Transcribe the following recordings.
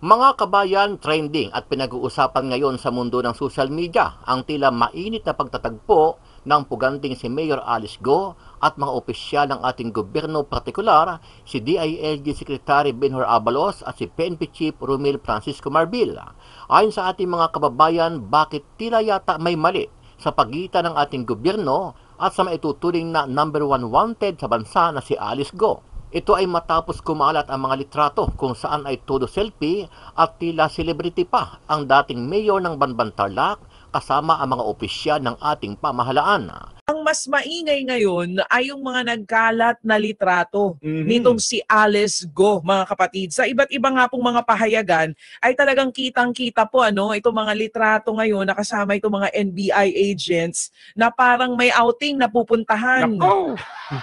Mga kabayan, trending at pinag-uusapan ngayon sa mundo ng social media ang tila mainit na pagtatagpo ng puganting si Mayor Alice Go at mga opisyal ng ating gobyerno, partikular si DILG Secretary Benhur Abalos at si PNP Chief Romel Francisco Marbil. Ayon sa ating mga kababayan, bakit tila yata may mali sa pagitan ng ating gobyerno at sa maituturing na number 1 wanted sa bansa na si Alice Go? Ito ay matapos kumalat ang mga litrato kung saan ay todo selfie at tila celebrity pa ang dating mayor ng Banban Tarlac kasama ang mga opisyal ng ating pamahalaan. Ang mas maingay ngayon ay yung mga nagkalat na litrato nitong si Alice Go, mga kapatid. Sa iba't iba nga pong mga pahayagan ay talagang kitang-kita po itong mga litrato ngayon na kasama itong mga NBI agents na parang may outing na pupuntahan.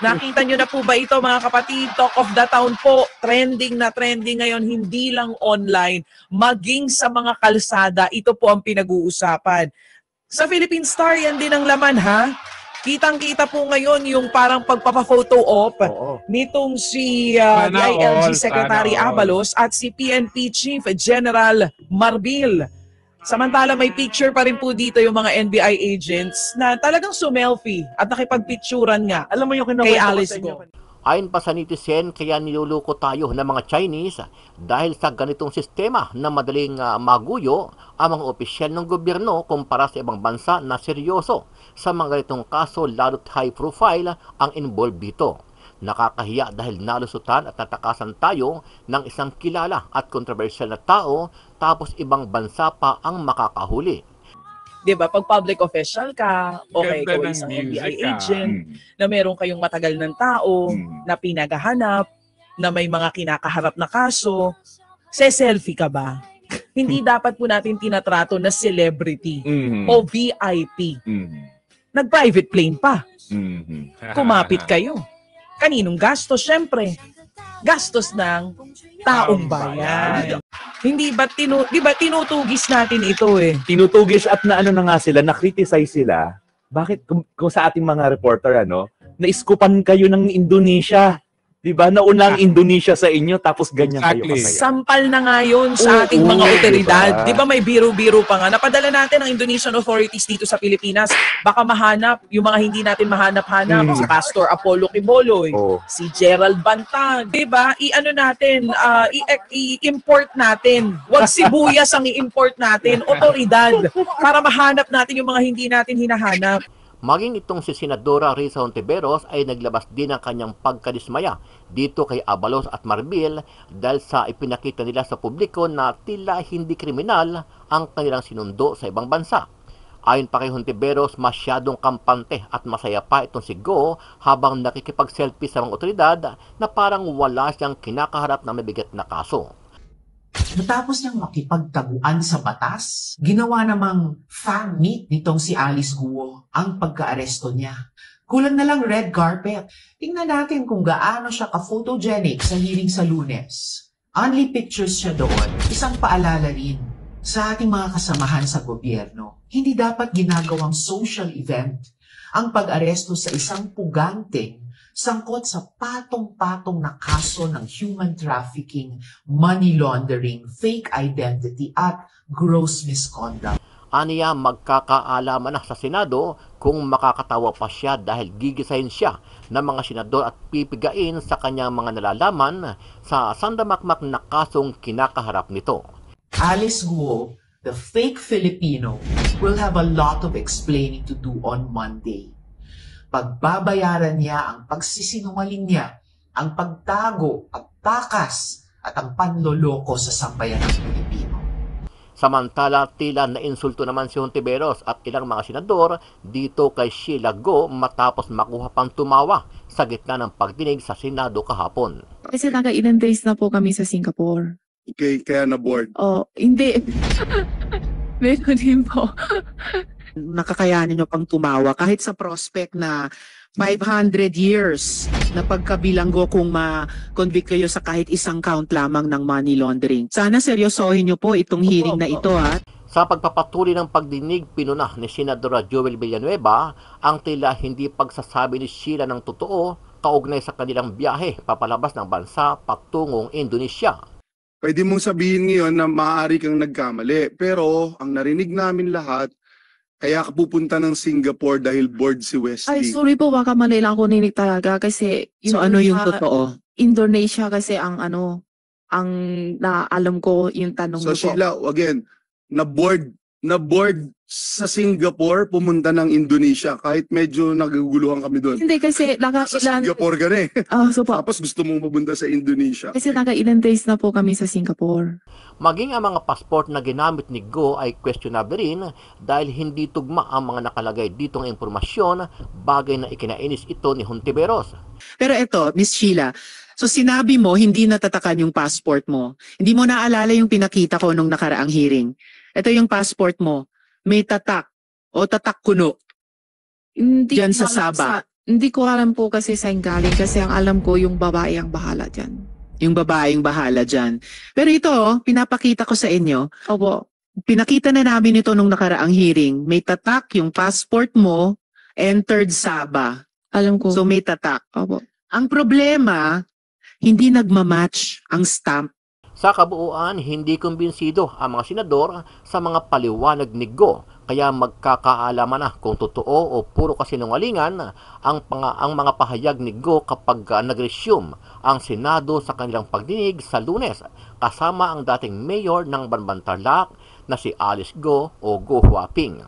Nakita nyo na po ba ito, mga kapatid? Talk of the town po. Trending na trending ngayon, hindi lang online, maging sa mga kalsada. Ito po ang pinag-uusapan. Sa Philippine Star, yan din ang laman, ha? Kitang-kita po ngayon yung parang pagpapa-photo op nitong si DILG Secretary Abalos at si PNP Chief General Marbil. Samantala may picture pa rin po dito yung mga NBI agents na talagang sumelfie at nakipagpicturan nga. Alam mo yung kay Alice Go. Ayon pa sa netizen, kaya niluluko tayo ng mga Chinese dahil sa ganitong sistema na madaling maguyo ang mga opisyal ng gobyerno kumpara sa ibang bansa na seryoso sa mga ganitong kaso, lalo't high profile ang involved dito. Nakakahiya dahil nalusutan at natakasan tayo ng isang kilala at kontrobersyal na tao tapos ibang bansa pa ang makakahuli. Diba, pag public official ka, okay, ikaw isang NBI agent, na meron kayong matagal ng tao, na pinagahanap, na may mga kinakaharap na kaso, selfie ka ba? Hindi dapat po natin tinatrato na celebrity o VIP. Nag-private plane pa. Kumapit kayo. Kaninong gastos? Syempre, gastos ng taong bayan. Hindi ba tinutugis natin ito eh? Tinutugis at na nga sila, na-criticize sila. Bakit kung sa ating mga reporter na-iskupan kayo ng Indonesia? 'Di ba? Nauna ang Indonesia sa inyo tapos ganyan kayo kasaya. Sampal na nga yun sa ating mga otoridad. 'Di ba may biro-biro pa nga. Napadala natin ang Indonesian authorities dito sa Pilipinas. Baka mahanap yung mga hindi natin mahanap-hanap. Si Pastor Apollo Quiboloy, si Gerald Bantag, 'di ba? I-import natin. Huwag sibuyas ang i-import natin, otoridad, para mahanap natin yung mga hindi natin hinahanap. Maging itong si Senadora Risa Hontiveros ay naglabas din ng kanyang pagkadismaya dito kay Abalos at Marbil dahil sa ipinakita nila sa publiko na tila hindi kriminal ang kanilang sinundo sa ibang bansa. Ayon pa kay Hontiveros, masyadong kampante at masaya pa itong si Go habang nakikipag-selfie sa mga otoridad na parang wala siyang kinakaharap na mabigat na kaso. Matapos niyang makipagtaguan sa batas, ginawa namang fan meet nitong si Alice Guo ang pagka-aresto niya. Kulang na lang red carpet. Tingnan natin kung gaano siya ka-photogenic sa hearing sa Lunes. Only pictures siya doon. Isang paalala rin sa ating mga kasamahan sa gobyerno. Hindi dapat ginagawang social event ang pag-aresto sa isang pugante sangkot sa patong-patong na kaso ng human trafficking, money laundering, fake identity at gross misconduct. Aniya magkakaalaman na sa Senado kung makakatawa pa siya dahil gigisahin siya ng mga senador at pipigain sa kanyang mga nalalaman sa sandamakmak na kasong kinakaharap nito. Alice Guo, the fake Filipino, will have a lot of explaining to do on Monday. Pagbabayaran niya ang pagsisinungaling niya, ang pagtago at takas at ang panloloko sa sambayan ng Pilipino. Samantala, tila na-insulto naman si Hontiveros at ilang mga senador dito kay Sheila Go matapos makuha pang tumawa sa gitna ng pagdinig sa Senado kahapon. Kasi ilang days na po kami sa Singapore. Okay, kaya na-board? Oh, hindi. Meron din po. Nakakayanin nyo pang tumawa kahit sa prospect na 500 years na pagkabilanggo kung ma-convict kayo sa kahit isang count lamang ng money laundering. Sana seryosohin nyo po itong hearing na ito Sa pagpapatuloy ng pagdinig, pinuna ni Senadora Joel Villanueva ang tila hindi pagsasabi ni Sheila ng totoo kaugnay sa kanilang biyahe papalabas ng bansa patungong Indonesia. Pwede mong sabihin ngayon na maaari kang nagkamali. Pero ang narinig namin lahat, kaya ka pupunta ng Singapore dahil bored si Ay, Wesley. sorry po, baka mali lang ako ninig talaga kasi So ano yung totoo? Indonesia kasi ang ang naalam ko yung tanong So mo po. Sheila, again, na-bored sa Singapore, pumunta ng Indonesia. Kahit medyo naguguluhan kami doon. Hindi kasi Sa nakailan, Singapore ka na eh. so po, Tapos gusto mong pumunta sa Indonesia. kasi nakailan days na po kami sa Singapore. Maging ang mga passport na ginamit ni Go ay questionable rin dahil hindi tugma ang mga nakalagay ditong impormasyon, bagay na ikinainis ito ni Hontiveros. Pero eto, Miss Sheila, so sinabi mo hindi natatakan yung passport mo. Hindi mo naalala yung pinakita ko nung nakaraang hearing. Ito yung passport mo, may tatak o tatak kuno. Hindi Diyan ko sa alam Sabah. Hindi ko alam po kasi saan galing kasi ang alam ko yung babae ang bahala dyan. Yung babaeng bahala dyan. Pero ito, pinapakita ko sa inyo. Opo. Pinakita na namin ito nung nakaraang hearing. May tatak yung passport mo, entered Sabah. Alam ko. So may tatak. Opo. Ang problema, hindi nagmamatch ang stamp. Sa kabuuan, hindi kumbinsido ang mga senador sa mga paliwanag ni Go, kaya magkakaalaman na kung totoo o puro kasinungalingan ang mga pahayag ni Go kapag nag-resume ang Senado sa kanilang pagdinig sa Lunes, kasama ang dating mayor ng Banbantarlac na si Alice Go o Go Huaping.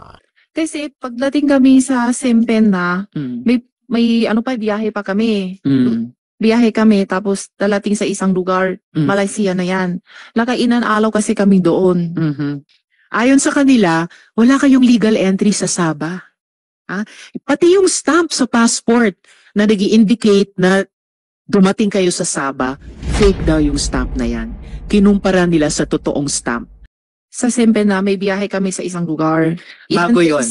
Kasi pagdating kami sa Sempen na, may ano pa, biyahe pa kami. Biyahe kami, tapos dalating sa isang lugar, Malaysia na yan. Nakainan alaw kasi kami doon. Ayon sa kanila, wala kayong legal entry sa Sabah. Pati yung stamp sa passport na nag-i-indicate na dumating kayo sa Sabah, fake daw yung stamp na yan. Kinumpara nila sa totoong stamp. Sa Sempen na, may biyahe kami sa isang lugar. Bago yun.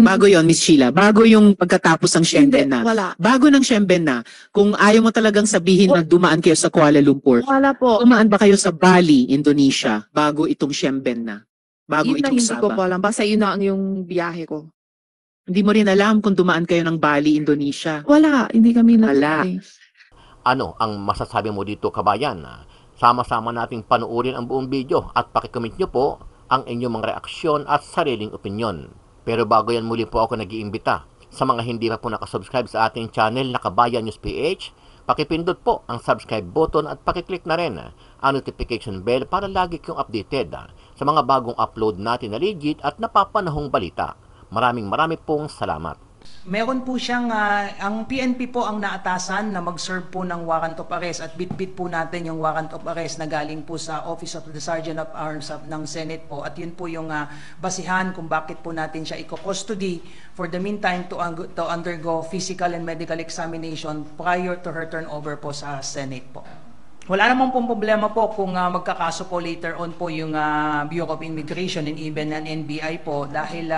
Bago yun, Miss Sheila. Bago yung pagkatapos ng Shenzhen na. Wala. Bago ng Shenzhen na, kung ayaw mo talagang sabihin na dumaan kayo sa Kuala Lumpur, Wala po. dumaan ba kayo sa Bali, Indonesia, bago itong Shenzhen na? Bago Yun na itong hindi ko po Sabah? alam. Basta yun na yung biyahe ko. Hindi mo rin alam kung dumaan kayo ng Bali, Indonesia. Wala. Hindi kami Wala. Ano ang masasabi mo dito, kabayan? Sama-sama nating panuorin ang buong video at pakicomment nyo po ang inyong mga reaksyon at sariling opinyon. Pero bago yan, muli po ako nag-iimbita sa mga hindi pa po nakasubscribe sa ating channel na Kabayan News PH, pakipindot po ang subscribe button at pakiclick na rin ang notification bell para lagi kayong updated sa mga bagong upload natin na legit at napapanahong balita. Maraming pong salamat. Meron po siyang, ang PNP po ang naatasan na mag-serve po ng warrant of arrest at bit-bit po natin yung warrant of arrest na galing po sa Office of the Sergeant of Arms ng Senate po at yun po yung basihan kung bakit po natin siya i-custody for the meantime to undergo physical and medical examination prior to her turnover po sa Senate po. Wala namang pong problema po kung magkakaso po later on po yung Bureau of Immigration and even ang NBI po dahil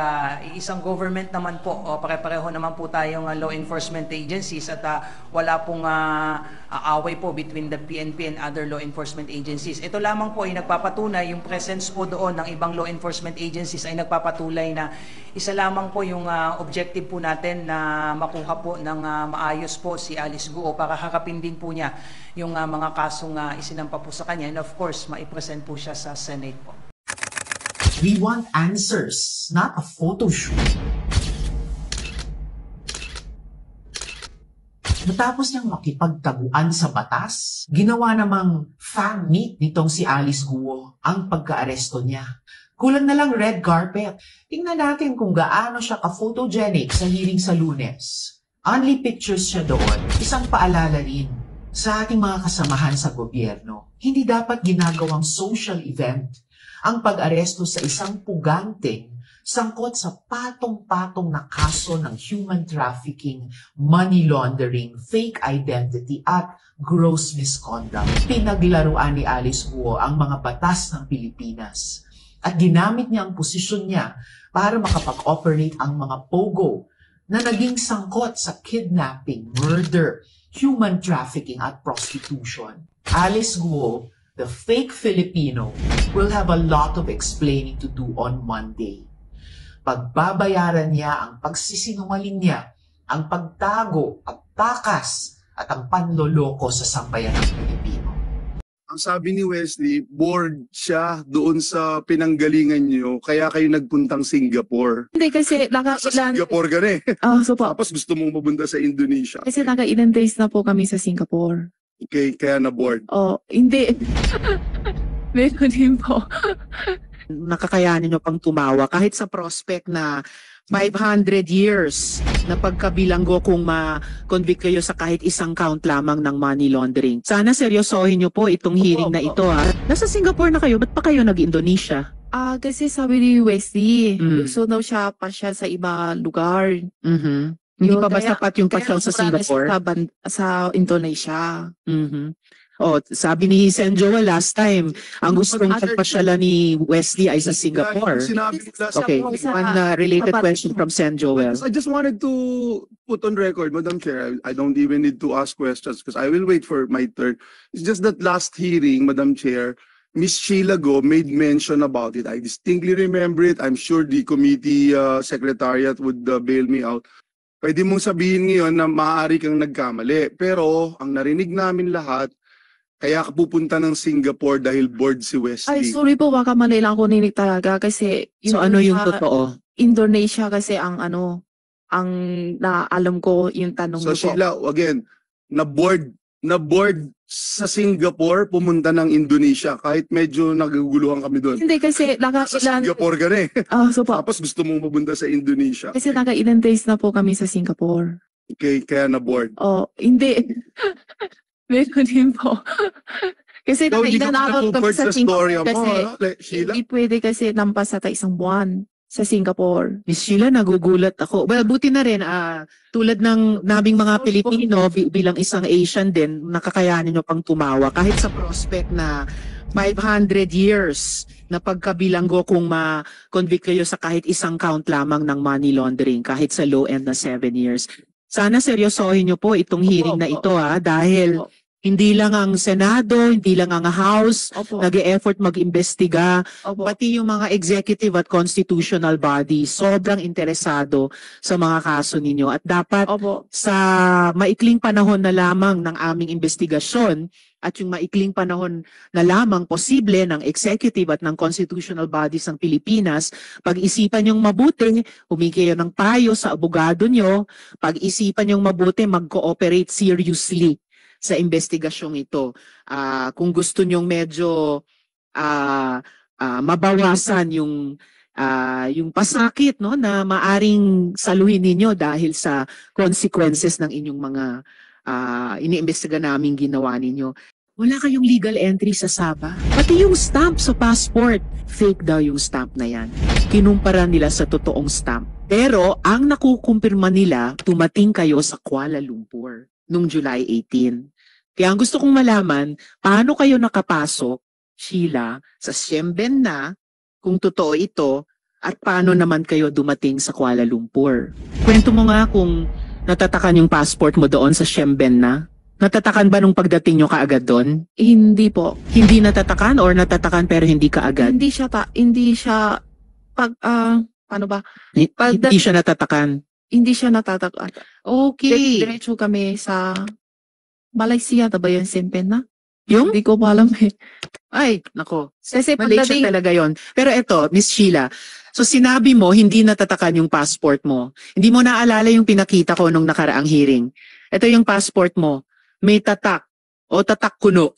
isang government naman po o pare-pareho naman po tayong law enforcement agencies at wala pong away po between the PNP and other law enforcement agencies. Ito lamang po ay nagpapatunay, yung presence po doon ng ibang law enforcement agencies ay nagpapatuloy na isa lamang po yung objective po natin na makuha po ng maayos po si Alice Go para harapin din po niya yung mga kasong isinampa po sa kanya and of course maipresent po siya sa Senate po. We want answers, not a photo shoot. Matapos niyang makipagtaguan sa batas, ginawa namang fan meet nitong si Alice Guo ang pagka-aresto niya. Kulang na lang red carpet. Tingnan natin kung gaano siya ka-photogenic sa hearing sa Lunes. Only pictures siya doon. Isang paalala rin sa ating mga kasamahan sa gobyerno. Hindi dapat ginagawang social event ang pag-aresto sa isang pugante sangkot sa patong-patong na kaso ng human trafficking, money laundering, fake identity at gross misconduct. Pinaglaruan ni Alice Guo ang mga batas ng Pilipinas at ginamit niya ang posisyon niya para makapag-operate ang mga pogo na naging sangkot sa kidnapping, murder, human trafficking at prostitution. Alice Guo, the fake Filipino, will have a lot of explaining to do on Monday. Pagbabayaran niya ang pagsisinungaling niya, ang pagtago at takas at ang panloloko sa sambayan ng Pilipino. Ang sabi ni Wesley, bored siya doon sa pinanggalingan niyo, kaya kayo nagpuntang Singapore. Hindi kasi Sa Singapore ka na eh. so po, Tapos gusto mong mapunta sa Indonesia. kasi ilang days na po kami sa Singapore. Okay, kaya na bored. Hindi. Meron din po. Nakakayanin nyo pang tumawa kahit sa prospect na 500 years na pagkabilanggo kung ma-convict kayo sa kahit isang count lamang ng money laundering. Sana seryosohin nyo po itong hearing na ito ha. Nasa Singapore na kayo, ba't pa kayo nag-Indonesia? Kasi sabi ni Wesley, Mm. gusto daw siya pasyal sa iba lugar. Mhm. Hindi Yun, pa ba kaya- sapat yung Kaya pasyal sa nagpunta Singapore? siya sa Indonesia. Mhm. Sabi ni Sen Joel last time, ang gustong pagpasyalan ni Wesley ay sa Singapore. Sinabi mo last Okay, Sa- one related Kapatid question from Sen Joel. I just wanted to put on record, Madam Chair, I don't even need to ask questions because I will wait for my turn. It's just that last hearing, Madam Chair, Miss Sheila Go made mention about it. I distinctly remember it. I'm sure the committee secretariat would bail me out. Pwede mong sabihin ngayon na maaari kang nagkamali. Pero ang narinig namin lahat, kaya ka pupunta ng Singapore dahil bored si Wesley. sorry po, baka mali lang ako ninig talaga kasi So ano yung sa totoo? Indonesia kasi ang naalam ko yung tanong So mo po. Sheila, again, na-board sa Singapore, pumunta ng Indonesia kahit medyo naguguluhan kami doon. Hindi kasi Sa Singapore ka na eh. so po, Tapos gusto mong mapunta sa Indonesia. kasi ilang days na po kami sa Singapore. Okay, kaya na-board. Hindi. Meron din po. Kasi Ikaw, hindi ka nakailan araw kami na-board sa sa story Singapore mo, kasi Sheila? hindi pwede kasi nampas sa isang buwan sa Singapore. Miss Sheila, nagugulat ako. Well, buti na rin, tulad ng naming mga Pilipino, bilang isang Asian din, nakakayanin nyo pang tumawa kahit sa prospect na 500 years na pagkabilanggo kung ma-convict kayo sa kahit isang count lamang ng money laundering, kahit sa low end na 7 years. Sana seryosohin nyo po itong hearing na ito dahil hindi lang ang Senado, hindi lang ang House, Opo. nag-e-effort mag-imbestiga, Opo. pati yung mga executive at constitutional bodies, sobrang interesado sa mga kaso ninyo. At dapat Opo. sa maikling panahon na lamang ng aming investigasyon at yung maikling panahon na lamang posible ng executive at ng constitutional bodies ng Pilipinas, pag-isipan yung mabuti, humingi kayo ng payo sa abogado nyo, pag-isipan yung mabuti, mag-cooperate seriously sa investigasyong ito. Kung gusto nyong medyo mabawasan yung pasakit na maaring saluhin ninyo dahil sa consequences ng inyong mga iniimbestiga naming ginawa ninyo. Wala kayong legal entry sa Sabah. Pati yung stamp sa passport, fake daw yung stamp na yan. Kinumpara nila sa totoong stamp. Pero ang nakukumpirma nila, dumating kayo sa Kuala Lumpur noong July 18. Kaya ang gusto kong malaman, paano kayo nakapasok, Sheila, sa Siemben na, kung totoo ito, at paano naman kayo dumating sa Kuala Lumpur? Kwento mo nga kung natatakan yung passport mo doon sa Siemben na. Natatakan ba nung pagdating nyo kaagad doon? Hindi po. Hindi natatakan or natatakan pero hindi kaagad? Hindi siya paano ba? Hindi siya natatakan. Hindi siya natatakan. Okay. Diretso kami sa Malaysia, ba yung Simpen na? Yung? Hindi ko pa alam eh. Ay, nako. Kasi Malaysia pagdating, talaga yon. Pero eto, Miss Sheila, so sinabi mo hindi natatakan yung passport mo. Hindi mo naalala yung pinakita ko nung nakaraang hearing. Ito yung passport mo. May tatak o tatak kuno.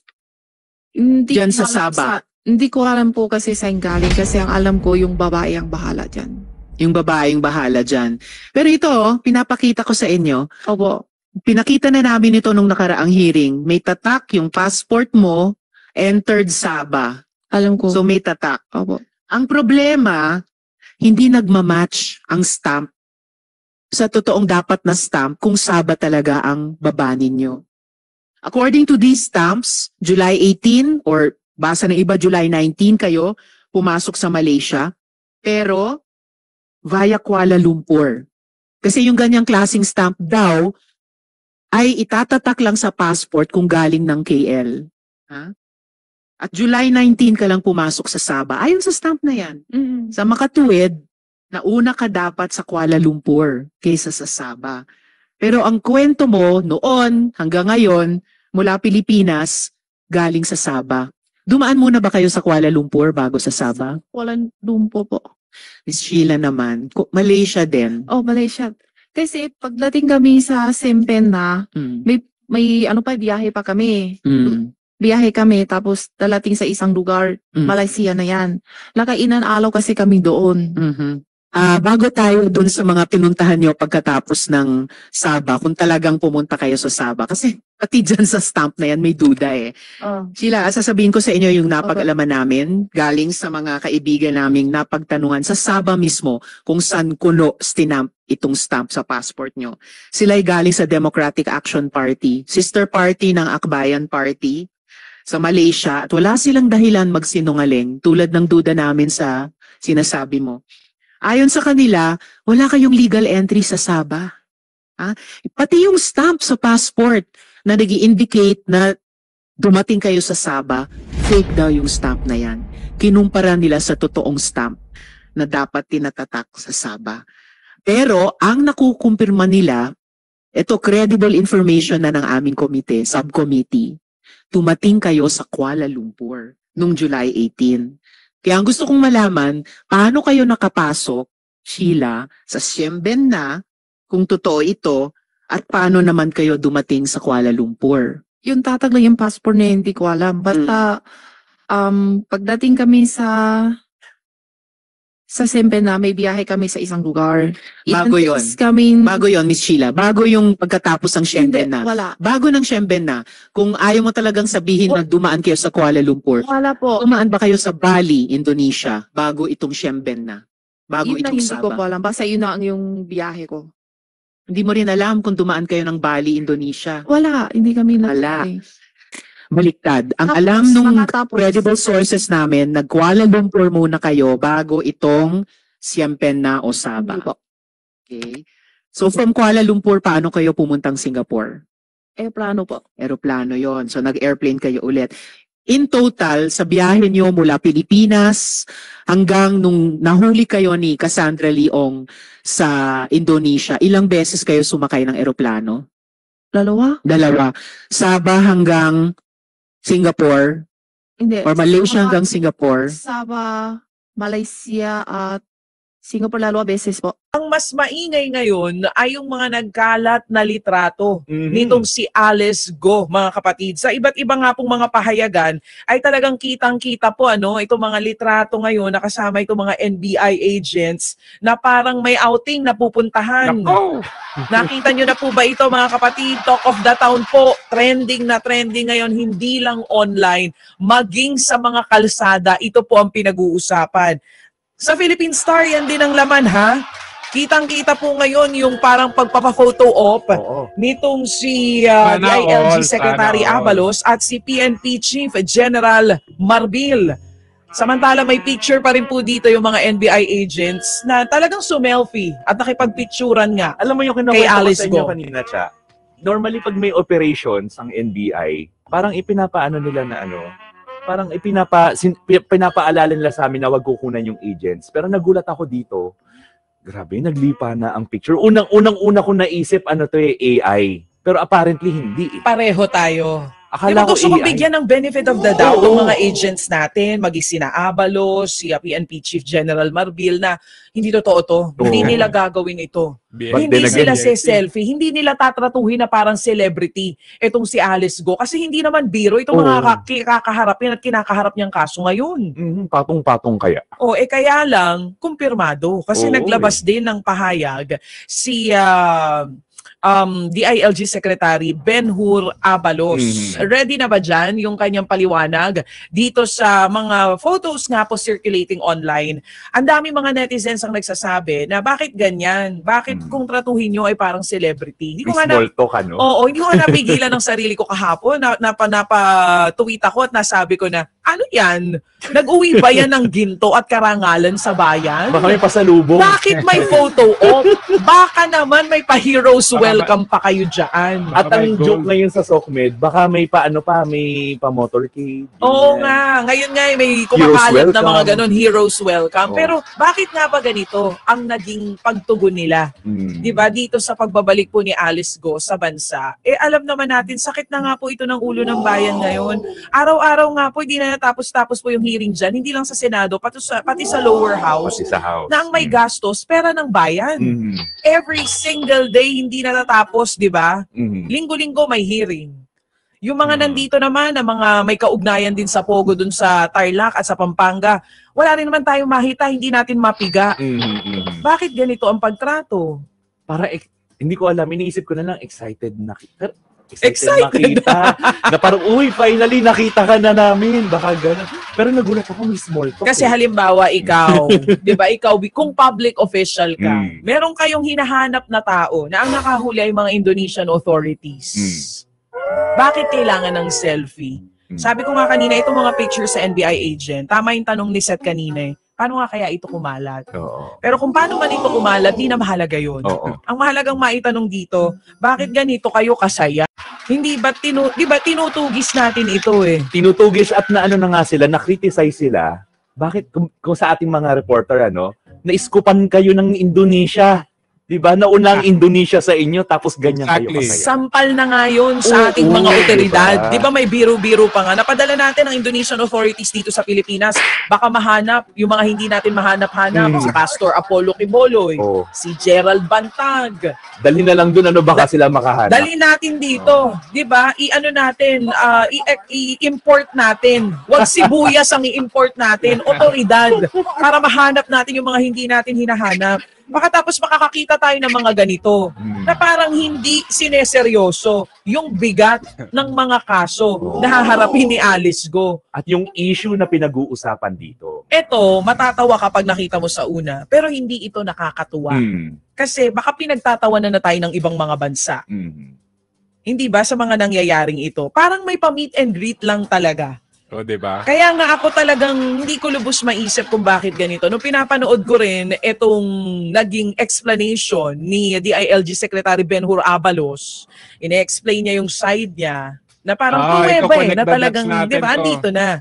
hindi Diyan ko sa alam Sabah. Hindi ko alam po kasi saan galing kasi ang alam ko yung babae ang bahala dyan. Yung babaeng bahala dyan. Pero ito, pinapakita ko sa inyo. Opo. Pinakita na namin ito nung nakaraang hearing. May tatak yung passport mo, entered Sabah. Alam ko. So may tatak. Opo. Ang problema, hindi nagmamatch ang stamp sa totoong dapat na stamp kung Sabah talaga ang baba ninyo. According to these stamps, July 18 or basa ng iba July 19 kayo pumasok sa Malaysia, pero via Kuala Lumpur. Kasi yung ganyang klaseng stamp daw ay itatatak lang sa passport kung galing ng KL. At July 19 ka lang pumasok sa Sabah. Ayon sa stamp na yan. Sa makatuwid, nauna ka dapat sa Kuala Lumpur kaysa sa Sabah. Pero ang kwento mo noon hanggang ngayon, mula Pilipinas, galing sa Sabah. Dumaan muna ba kayo sa Kuala Lumpur bago sa Sabah? Walang Lumpur po. Miss Sheila naman, Malaysia din. Oh, Malaysia. Kasi pagdating kami sa Sempena, Mm. may ano pa, biyahe pa kami. Mm. Biyahe kami, tapos dalating sa isang lugar, Mm. Malaysia na yan. Nakainan alaw kasi kami doon. Mhm. Bago tayo dun sa mga pinuntahan nyo pagkatapos ng Sabah, kung talagang pumunta kayo sa Sabah, kasi pati dyan sa stamp na yan may duda eh. Oh. Sheila, sasabihin ko sa inyo yung napag-alaman namin galing sa mga kaibigan naming napagtanungan sa Sabah mismo kung saan kuno stinamp itong stamp sa passport nyo. Sila'y galing sa Democratic Action Party, sister party ng Akbayan Party sa Malaysia, at wala silang dahilan magsinungaling tulad ng duda namin sa sinasabi mo. Ayon sa kanila, wala kayong legal entry sa Sabah. Pati yung stamp sa passport na nag-i-indicate na dumating kayo sa Sabah, fake daw yung stamp na yan. Kinumpara nila sa totoong stamp na dapat tinatatak sa Sabah. Pero ang nakukumpirma nila, ito credible information na ng aming komite, subcommittee, dumating kayo sa Kuala Lumpur noong July 18. Kaya ang gusto kong malaman, paano kayo nakapasok, Sheila, sa Siemben na, kung totoo ito, at paano naman kayo dumating sa Kuala Lumpur? Yung tatag lang yung passport na hindi ko alam. Basta, pagdating kami sa Sempena, may biyahe kami sa isang lugar. Bago yun. Bago yun, Miss Sheila. Bago yung pagkatapos ng Siemben na. Wala. Bago ng Siemben na, kung ayaw mo talagang sabihin na dumaan kayo sa Kuala Lumpur, Wala po. dumaan ba kayo sa Bali, Indonesia, bago itong Siemben na? Bago Yun na itong hindi ko po Sabah? alam. Basta yun na ang yung biyahe ko. Hindi mo rin alam kung dumaan kayo ng Bali, Indonesia. Wala. Hindi kami Wala. eh. Baliktad. Ang Tapos, alam nung makatapos. credible sources namin, nag-Kuala Lumpur muna kayo bago itong Siempen na o Hindi Sabah. po. Okay. So from Kuala Lumpur, paano kayo pumuntang Singapore? Plano po. Aeroplano yon. So nag-airplane kayo ulit. In total, sa biyahe nyo mula Pilipinas hanggang nung nahuli kayo ni Cassandra Leong sa Indonesia, ilang beses kayo sumakay ng aeroplano? Dalawa? Dalawa. Sabah hanggang Singapore Hindi. or Malaysia Sabah, hanggang Singapore. Sabah, Malaysia at Singapore dalawa beses po. Ang mas maingay ngayon ay yung mga nagkalat na litrato Mhm. nitong si Alice Go, mga kapatid. Sa iba't iba nga pong mga pahayagan ay talagang kitang-kita po itong mga litrato ngayon na kasama itong mga NBI agents na parang may outing na pupuntahan. Nako! Nakita nyo na po ba ito, mga kapatid? Talk of the town po. Trending na trending ngayon, hindi lang online, maging sa mga kalsada. Ito po ang pinag-uusapan. Sa Philippine Star, yan din ang laman, ha? Kitang-kita po ngayon yung parang pagpapa-photo op Oo. nitong si Sana DILG all, Secretary sana all. Abalos at si PNP Chief General Marbil. Samantala may picture pa rin po dito yung mga NBI agents na talagang sumelfie at nakipagpicturan nga. Alam mo yung Kay kinukwento ko Alice sa inyo Go. kanina, Cha. Normally, pag may operations ang NBI, parang ipinapaano nila na parang pinapaalala nila sa amin na wag kukunan yung agents. Pero nagulat ako dito, grabe, naglipa na ang picture. Unang-una ko naisip, AI. Pero apparently, hindi. Pareho tayo. Akala ko Gusto kong AI. bigyan ng benefit of the doubt Oo. ng mga agents natin, maging sina Abalos, si PNP Chief General Marbil na hindi totoo to. Hindi Oo. nila gagawin ito. But Hindi then sila again, selfie, hindi nila tatratuhin na parang celebrity itong si Alice Go. Kasi hindi naman biro itong Oo. mga kakaharapin at kinakaharap niyang kaso ngayon. patong-patong kaya. Kaya lang, kumpirmado. Kasi Oo, naglabas din ng pahayag si DILG Secretary Ben-Hur Abalos. Mhm. Ready na ba dyan yung kanyang paliwanag dito sa mga photos nga po circulating online? Ang dami mga netizens ang nagsasabi na bakit ganyan? Bakit kung tratuhin nyo ay parang celebrity? Hindi ko May nga small talk, Oo, hindi ko nga napigilan ng sarili ko kahapon. Napa-tweet ako at nasabi ko na Ano yan? Nag-uwi ba yan ng ginto at karangalan sa bayan? Baka may pasalubong. Bakit may photo op? Baka naman may pa-heroes welcome pa kayo dyan. At ang joke ngayon sa SOCMED, baka may may pa-motorcade. Oo nga. Ngayon nga may kumakalat na mga welcome. ganun, heroes welcome. Oo. Pero bakit nga ba ganito ang naging pagtugon nila? Di ba dito sa pagbabalik po ni Alice Go sa bansa? Alam naman natin, sakit na nga po ito ng ulo ng bayan ngayon. Araw-araw nga po, hindi na natapos-tapos po yung hearing dyan, hindi lang sa Senado, pati sa lower house, Pati sa house. na ang may gastos, pera ng bayan. Every single day, hindi na natapos, di ba? Linggo-linggo may hearing. Yung mga nandito naman, na mga may kaugnayan din sa Pogo dun sa Tarlac at sa Pampanga, wala rin naman tayong makita, hindi natin mapiga. Bakit ganito ang pagtrato? Hindi ko alam, iniisip ko na lang, excited makita. Na parang, uy, finally, nakita ka na namin. Baka gano'n. Pero nagulat ako, may small talk. Kasi halimbawa, ikaw, di ba, kung public official ka, meron kayong hinahanap na tao na ang nakahuli ay mga Indonesian authorities. Bakit kailangan ng selfie? Sabi ko nga kanina, itong mga pictures sa NBI agent, tama yung tanong ni Seth kanina paano nga kaya ito kumalat? Pero kung paano man ito kumalat, di na mahalaga yun. Ang mahalagang maitanong dito, bakit ganito kayo kasaya? Hindi ba, di ba tinutugis natin ito Tinutugis at na nga sila, na-criticize sila. Bakit kung sa ating mga reporter, na-iskupan kayo ng Indonesia? Diba? Nauna ang Indonesia sa inyo, tapos ganyan kayo kasaya. Sampal na nga yun sa ating mga otoridad. Diba may biro-biro pa nga. Napadala natin ang Indonesian authorities dito sa Pilipinas. Baka mahanap, yung mga hindi natin mahanap-hanap, si Pastor Apollo Quiboloy, si Gerald Bantag. Dali na lang dun, baka sila makahanap. Dali natin dito. Diba? I-import natin. Huwag sibuyas ang i-import natin. Otoridad. Para mahanap natin yung mga hindi natin hinahanap. Baka tapos makakakita tayo ng mga ganito na parang hindi sineseryoso yung bigat ng mga kaso na haharapin ni Alice Go. At yung issue na pinag-uusapan dito. Ito, matatawa kapag nakita mo sa una, pero hindi ito nakakatuwa. Kasi baka pinagtatawanan na tayo ng ibang mga bansa. Hindi ba sa mga nangyayaring ito? Parang may pa-meet and greet lang talaga. Diba? Kaya nga ako talagang hindi ko lubos maisip kung bakit ganito. Nung pinapanood ko rin itong naging explanation ni DILG Secretary Benhur Abalos, ine-explain niya yung side niya na parang na talagang, di ba, andito na.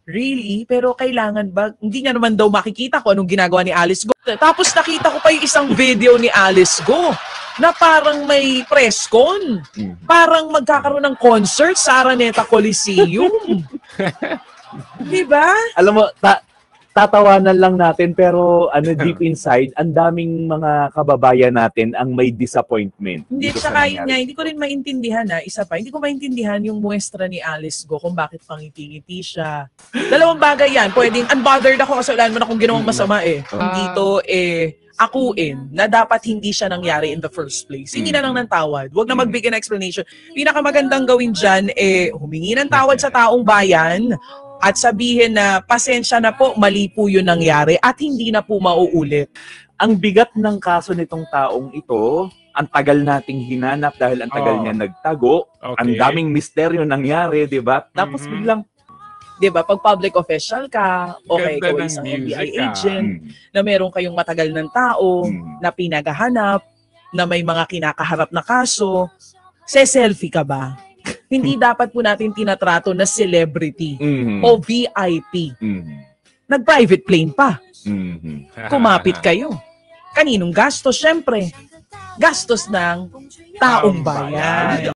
Really? Pero kailangan ba? Hindi niya naman daw makikita kung anong ginagawa ni Alice Go. Tapos nakita ko pa yung isang video ni Alice Go na parang may press con. Parang magkakaroon ng concert sa Araneta Coliseum. Diba? Alam mo, tatawanan lang natin pero deep inside, ang daming mga kababayan natin ang may disappointment. Hindi, saka yun nga, hindi ko rin maintindihan isa pa, hindi ko maintindihan yung muestra ni Alice Go kung bakit pangiti-ngiti siya. Dalawang bagay yan, pwedeng unbothered ako kasi wala naman akong ginawang masama Dito akuin na dapat hindi siya nangyari in the first place. Hindi na lang ng tawad. Huwag na magbigay ng explanation. Pinakamagandang gawin dyan, humingi ng tawad sa taong bayan at sabihin na pasensya na po, mali po yun nangyari at hindi na po mauulit. Ang bigat ng kaso nitong taong ito, ang tagal nating hinanap dahil ang tagal niya nagtago, ang daming misteryo nangyari, di ba? Tapos biglang, di ba, pag public official ka, okay, ikaw isang NBI agent, na meron kayong matagal ng tao, na pinagahanap, na may mga kinakaharap na kaso, selfie ka ba? Hindi dapat po natin tinatrato na celebrity o VIP. Nag-private plane pa. Kumapit kayo. Kaninong gastos? Syempre, gastos ng taong bayan.